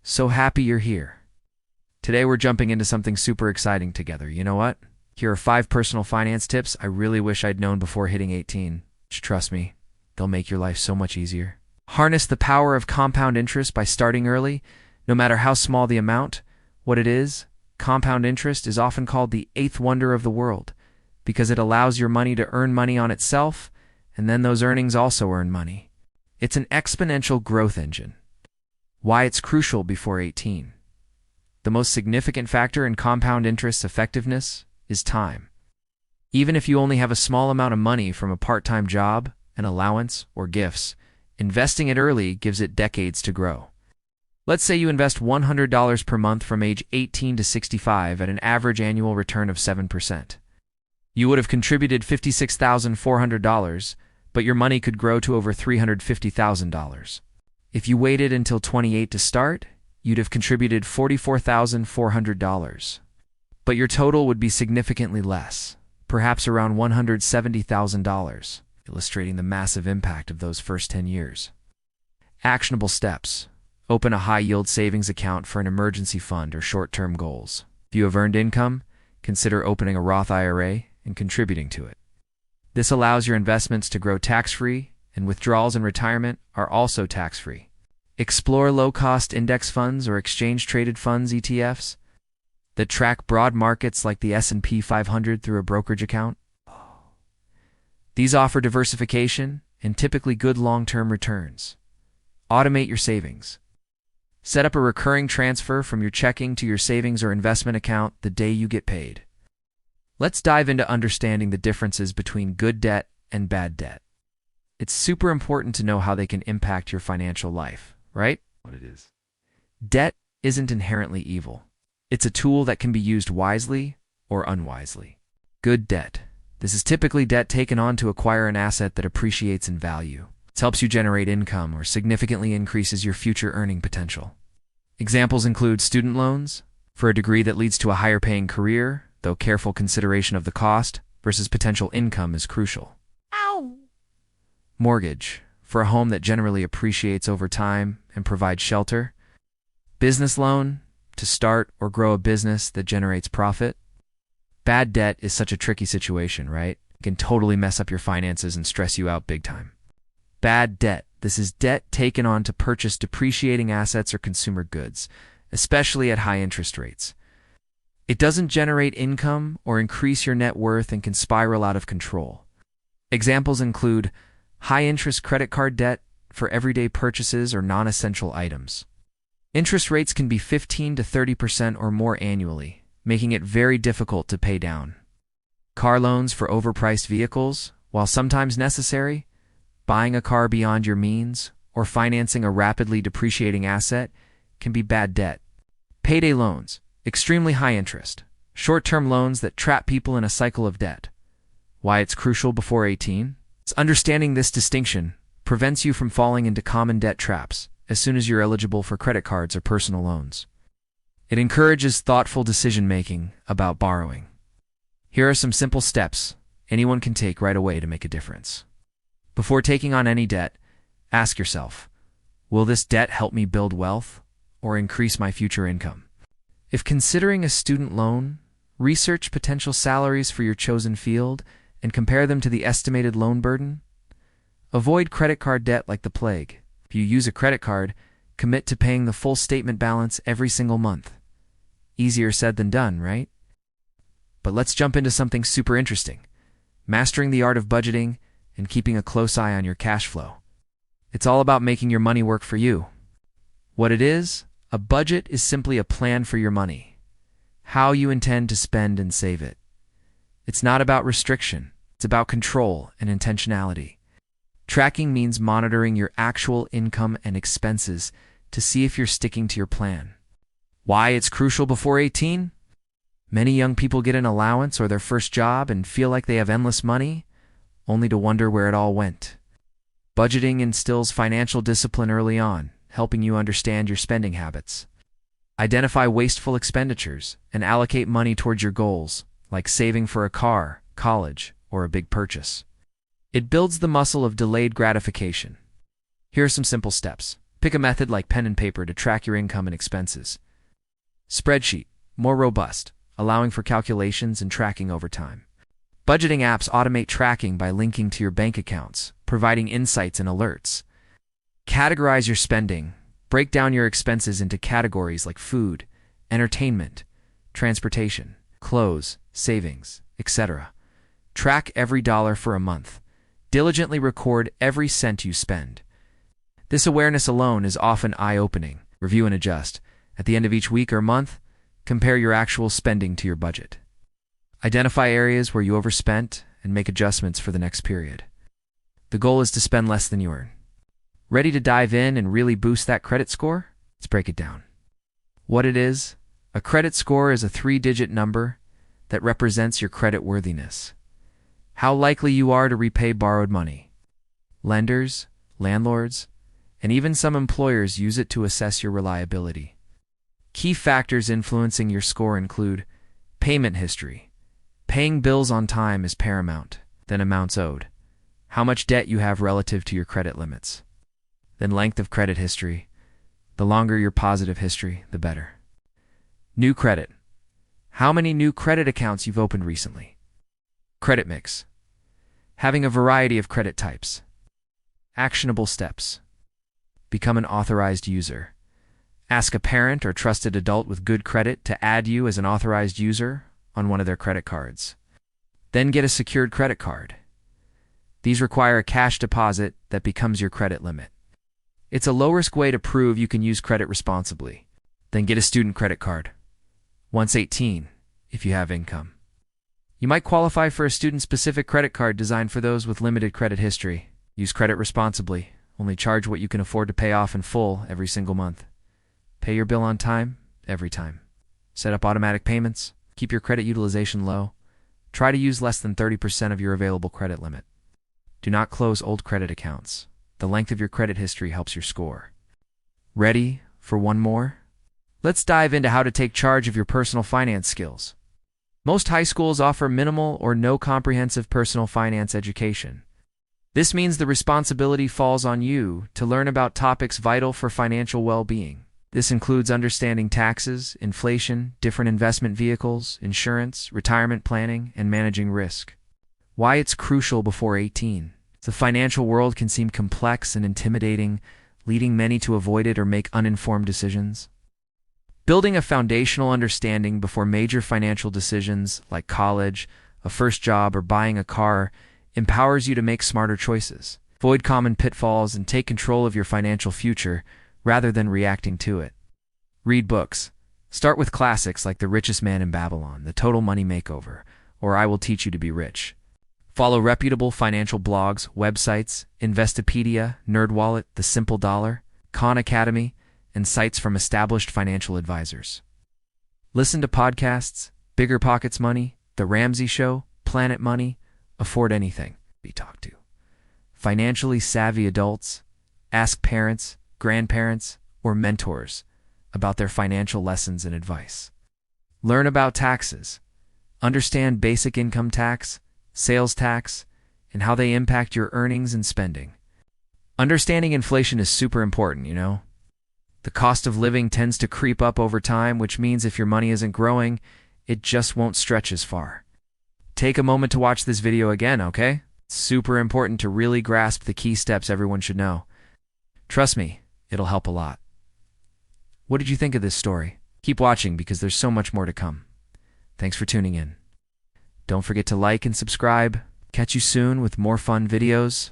So happy you're here. Today we're jumping into something super exciting together. You know what? Here are 5 personal finance tips I really wish I'd known before hitting 18. Trust me, they'll make your life so much easier. Harness the power of compound interest by starting early, no matter how small the amount. What it is, compound interest is often called the 8th wonder of the world because it allows your money to earn money on itself, and then those earnings also earn money. It's an exponential growth engine. Why it's crucial before 18. The most significant factor in compound interest's effectiveness is time. Even if you only have a small amount of money from a part-time job, an allowance, or gifts, investing it early gives it decades to grow. Let's say you invest $100 per month from age 18 to 65 at an average annual return of 7%. You would have contributed $56,400, but your money could grow to over $350,000. If you waited until 28 to start, you'd have contributed $44,400. But your total would be significantly less, perhaps around $170,000, illustrating the massive impact of those first 10 years. Actionable steps. Open a high-yield savings account for an emergency fund or short-term goals. If you have earned income, consider opening a Roth IRA and contributing to it. This allows your investments to grow tax-free, and withdrawals in retirement are also tax-free. Explore low-cost index funds or exchange-traded funds (ETFs) that track broad markets like the S&P 500 through a brokerage account. These offer diversification and typically good long-term returns. Automate your savings. Set up a recurring transfer from your checking to your savings or investment account the day you get paid. Let's dive into understanding the differences between good debt and bad debt. It's super important to know how they can impact your financial life, right? What it is. Debt isn't inherently evil. It's a tool that can be used wisely or unwisely. Good debt. This is typically debt taken on to acquire an asset that appreciates in value. It helps you generate income or significantly increases your future earning potential. Examples include student loans for a degree that leads to a higher paying career, though careful consideration of the cost versus potential income is crucial. Mortgage for a home that generally appreciates over time and provides shelter. Business loan to start or grow a business that generates profit. Bad debt is such a tricky situation, right? It can totally mess up your finances and stress you out big time. Bad debt. This is debt taken on to purchase depreciating assets or consumer goods, especially at high interest rates. It doesn't generate income or increase your net worth and can spiral out of control. Examples include high-interest credit card debt for everyday purchases or non-essential items. Interest rates can be 15 to 30% or more annually, making it very difficult to pay down. Car loans for overpriced vehicles, while sometimes necessary, buying a car beyond your means, or financing a rapidly depreciating asset can be bad debt. Payday loans, extremely high interest, short-term loans that trap people in a cycle of debt. Why it's crucial before 18? Understanding this distinction prevents you from falling into common debt traps as soon as you're eligible for credit cards or personal loans. It encourages thoughtful decision-making about borrowing. Here are some simple steps anyone can take right away to make a difference. Before taking on any debt, ask yourself, will this debt help me build wealth or increase my future income? If considering a student loan, research potential salaries for your chosen field and compare them to the estimated loan burden. Avoid credit card debt like the plague. If you use a credit card, commit to paying the full statement balance every single month. Easier said than done, right? But let's jump into something super interesting. Mastering the art of budgeting and keeping a close eye on your cash flow. It's all about making your money work for you. What it is, a budget is simply a plan for your money. How you intend to spend and save it. It's not about restriction. It's about control and intentionality. Tracking means monitoring your actual income and expenses to see if you're sticking to your plan. Why it's crucial before 18? Many young people get an allowance or their first job and feel like they have endless money, only to wonder where it all went. Budgeting instills financial discipline early on, helping you understand your spending habits. Identify wasteful expenditures and allocate money towards your goals, like saving for a car, college, or a big purchase. It builds the muscle of delayed gratification. Here are some simple steps. Pick a method like pen and paper to track your income and expenses. Spreadsheet, more robust, allowing for calculations and tracking over time. Budgeting apps automate tracking by linking to your bank accounts, providing insights and alerts. Categorize your spending. Break down your expenses into categories like food, entertainment, transportation, clothes, savings, etc. Track every dollar for a month. Diligently record every cent you spend. This awareness alone is often eye-opening. Review and adjust. At the end of each week or month, compare your actual spending to your budget. Identify areas where you overspent and make adjustments for the next period. The goal is to spend less than you earn. Ready to dive in and really boost that credit score? Let's break it down. What it is: a credit score is a 3-digit number that represents your credit worthiness. How likely you are to repay borrowed money. Lenders, landlords, and even some employers use it to assess your reliability. Key factors influencing your score include payment history. Paying bills on time is paramount. Then amounts owed. How much debt you have relative to your credit limits. Then length of credit history. The longer your positive history, the better. New credit. How many new credit accounts you've opened recently. Credit mix. Having a variety of credit types. Actionable steps. Become an authorized user. Ask a parent or trusted adult with good credit to add you as an authorized user on one of their credit cards. Then get a secured credit card. These require a cash deposit that becomes your credit limit. It's a low-risk way to prove you can use credit responsibly. Then get a student credit card. Once 18, if you have income. You might qualify for a student-specific credit card designed for those with limited credit history. Use credit responsibly. Only charge what you can afford to pay off in full every single month. Pay your bill on time, every time. Set up automatic payments. Keep your credit utilization low. Try to use less than 30% of your available credit limit. Do not close old credit accounts. The length of your credit history helps your score. Ready for one more? Let's dive into how to take charge of your personal finance skills. Most high schools offer minimal or no comprehensive personal finance education. This means the responsibility falls on you to learn about topics vital for financial well-being. This includes understanding taxes, inflation, different investment vehicles, insurance, retirement planning, and managing risk. Why it's crucial before 18. The financial world can seem complex and intimidating, leading many to avoid it or make uninformed decisions. Building a foundational understanding before major financial decisions like college, a first job, or buying a car empowers you to make smarter choices. Avoid common pitfalls and take control of your financial future rather than reacting to it. Read books. Start with classics like The Richest Man in Babylon, The Total Money Makeover, or I Will Teach You to Be Rich. Follow reputable financial blogs, websites, Investopedia, NerdWallet, The Simple Dollar, Khan Academy, and sites from established financial advisors. Listen to podcasts, Bigger Pockets Money, The Ramsey Show, Planet Money, Afford Anything. Be talked to. Financially savvy adults. Ask parents, grandparents, or mentors about their financial lessons and advice. Learn about taxes. Understand basic income tax, sales tax, and how they impact your earnings and spending. Understanding inflation is super important, you know. The cost of living tends to creep up over time, which means if your money isn't growing, it just won't stretch as far. Take a moment to watch this video again, okay? It's super important to really grasp the key steps everyone should know. Trust me, it'll help a lot. What did you think of this story? Keep watching because there's so much more to come. Thanks for tuning in. Don't forget to like and subscribe. Catch you soon with more fun videos.